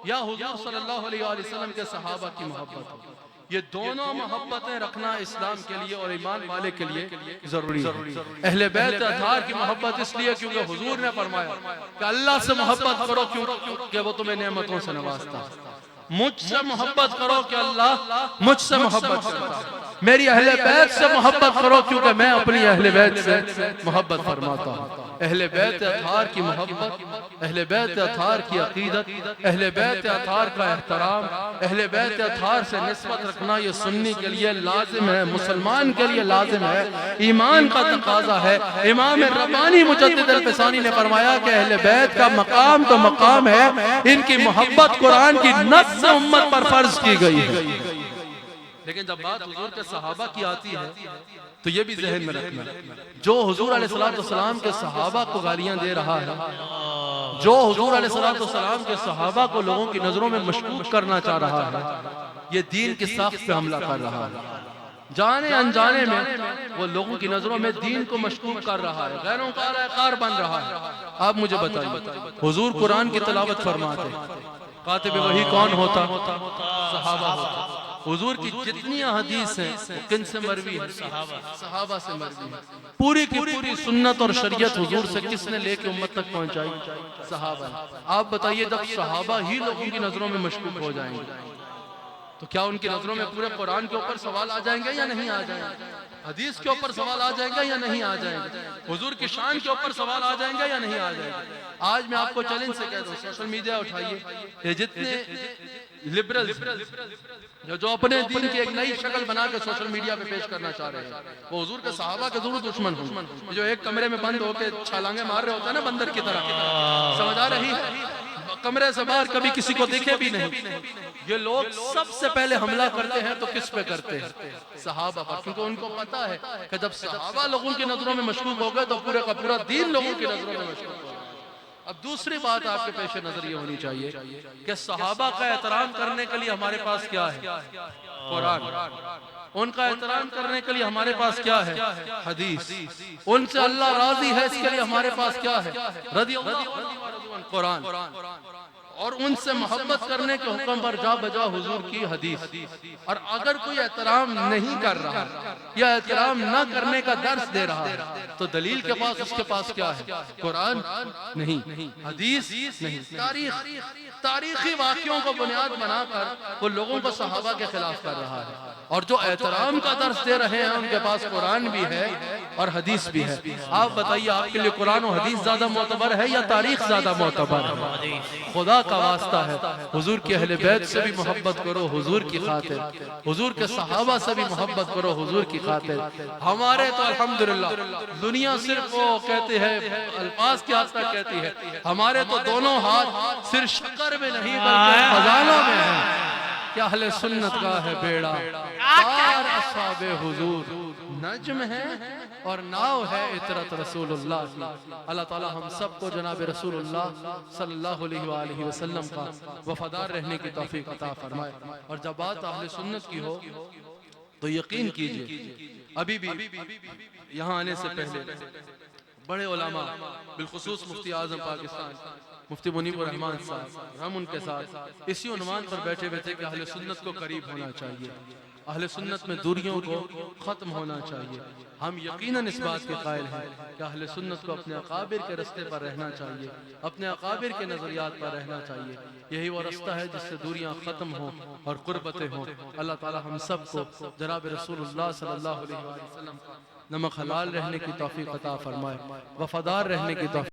یا حضور صلی اللہ علیہ وسلم کے صحابہ کی محبت ہو یہ دونوں محبتیں رکھنا اسلام کے لیے اور ایمان والے کے لیے ضروری ہے اہل بیت اطہار کی محبت اس لیے کیونکہ حضور نے فرمایا کہ اللہ سے محبت کرو کیونکہ وہ تمہیں نعمتوں سے نوازتا ہے مجھ سے محبت کرو کہ اللہ مجھ سے محبت کرتا ہے میری اہل بیت سے محبت کرو کیونکہ میں اپنی اہل بیت سے محبت فرماتا ہوں۔ اہل بیت اطہار کی محبت، اہل بیت اطہار کی عقیدت، اہل بیت اطہار کا احترام، اہل بیت اطہار سے نسبت رکھنا یہ سنی کے لیے لازم ہے، مسلمان کے لیے لازم ہے، ایمان کا تقاضا ہے۔ امام ربانی مجدد الفسانی نے فرمایا کہ اہل بیت کا مقام تو مقام ہے، ان کی محبت قرآن کی نص سے امت پر فرض کی گئی ہے۔ لیکن جب بات حضور کے صحابہ کی آتی ہے تو یہ بھی ذہن میں رکھنا، جو حضور علیہ السلام کے صحابہ کو گالیاں دے رہا ہے، جو حضور علیہ السلام کے صحابہ کو لوگوں کی نظروں میں مشکوک کرنا چاہ رہا ہے، یہ دین کی ساخت پہ حملہ کر رہا ہے۔ جانے انجانے میں وہ لوگوں کی نظروں میں دین کو مشکوک کر رہا ہے، غیروں کا رائقار بن رہا ہے۔ آپ مجھے بتائیے، حضور قرآن کی تلاوت فرماتے، کاتب وحی کون ہوتا؟ صحابہ ہوتا۔ حضور کی جتنی حدیث ہیں وہ کن سے مروی ہے؟ صحابہ سے مروی ہے۔ پوری کی پوری سنت اور شریعت حضور سے کس نے لے کے امت تک پہنچائی؟ صحابہ۔ آپ بتائیے جب صحابہ ہی لوگوں کی نظروں میں مشکوک ہو جائیں گے تو کیا ان کی نظروں میں پورے قرآن کے اوپر سوال آ جائیں گے یا نہیں آ جائیں گے؟ حدیث کے اوپر سوال آ جائیں گے یا نہیں آ جائیں گے؟ حضور کی شان کے اوپر سوال آ جائیں گے یا نہیں آ جائیں گے؟ آج میں آپ کو چیلنج سے کہہ دوں، سوشل میڈیا اٹھائیے، یہ جتنے لبرل جو اپنے دین کی ایک نئی شکل بنا کے سوشل میڈیا پہ پیش کرنا چاہ رہے ہیں، وہ حضور کے صحابہ کے ضرور دشمن ہوں، جو ایک کمرے میں بند ہو کے چھلانگیں مار رہے ہوتے ہیں نا بندر کی طرح، سمجھ آ رہی ہے؟ کمرے سے باہر کبھی کسی کو دیکھے بھی نہیں۔ یہ لوگ سب سے پہلے حملہ کرتے ہیں تو کس پہ کرتے ہیں؟ صحابہ پر، کیونکہ ان کو پتا ہے کہ جب صحابہ لوگوں کی نظروں میں مشکوک ہو گئے تو پورے کا پورا دین لوگوں کی نظروں میں مشکوک ہو گئے۔ اب دوسری بات آپ کے پیش نظر یہ ہونی چاہیے کہ صحابہ کا احترام کرنے کے لیے ہمارے پاس کیا ہے؟ قرآن۔ ان کا احترام کرنے کے لیے ہمارے پاس کیا ہے؟ حدیث۔ ان سے اللہ راضی ہے اس کے لیے ہمارے پاس کیا ہے؟ رضی اللہ عنہ، قرآن۔ اور ان سے محبت کرنے کے حکم پر جا بجا حضور کی حدیث۔ اور اگر کوئی احترام نہیں کر رہا یا احترام نہ کرنے کا درس دے رہا ہے تو دلیل کے پاس اس کے پاس کیا ہے؟ قرآن نہیں، حدیث نہیں، تاریخی واقعوں کو بنیاد بنا کر وہ لوگوں کو صحابہ کے خلاف کر رہا ہے۔ اور جو احترام کا درس دے رہے ہیں ان کے پاس قرآن بھی ہے اور حدیث بھی ہے۔ آپ بتائیے آپ کے لیے قرآن و حدیث زیادہ معتبر ہے یا تاریخ زیادہ معتبر ہے؟ خدا کا واسطہ ہے، حضور کی اہل بیت سے بھی محبت کرو حضور کی خاطر، حضور کے صحابہ سے بھی محبت کرو حضور کی خاطر۔ ہمارے تو الحمدللہ دنیا صرف وہ کہتے ہیں، الفاظ کی حد تک کہتی ہے، ہمارے تو دونوں ہاتھ صرف شکر میں نہیں بلکہ خزانوں میں ہیں کہ اہل سنت کا ہے بیڑا پار اصحاب حضور نجم ہے اور ناؤ ہے عطرت رسول اللہ۔ اللہ تعالی ہم سب کو جناب رسول اللہ صلی اللہ علیہ وآلہ وسلم کا وفادار رہنے کی توفیق عطا فرمائے۔ اور جب بات اہل سنت کی ہو تو یقین کیجئے ابھی بھی یہاں آنے سے پہلے بڑے علماء بالخصوص مفتی اعظم پاکستان مفتی منیب الرحمن صاحب ہم ان کے ساتھ اسی عنوان پر بیٹھے ہوئے تھے کہ اہل سنت کو قریب ہونا چاہیے، اہل سنت میں دوریوں کو ختم ہونا چاہیے۔ ہم یقیناً اس بات کے قائل ہیں کہ اہل سنت کو اپنے اکابر کے رستے پر رہنا چاہیے، اپنے اکابر کے نظریات پر رہنا چاہیے۔ یہی وہ رستہ ہے جس سے دوریاں ختم ہوں اور قربتیں ہوں۔ اللہ تعالی ہم سب کو جناب رسول اللہ صلی اللہ علیہ وسلم نمک حلال رہنے کی توفیق عطا فرمائے، وفادار رہنے کی توفیق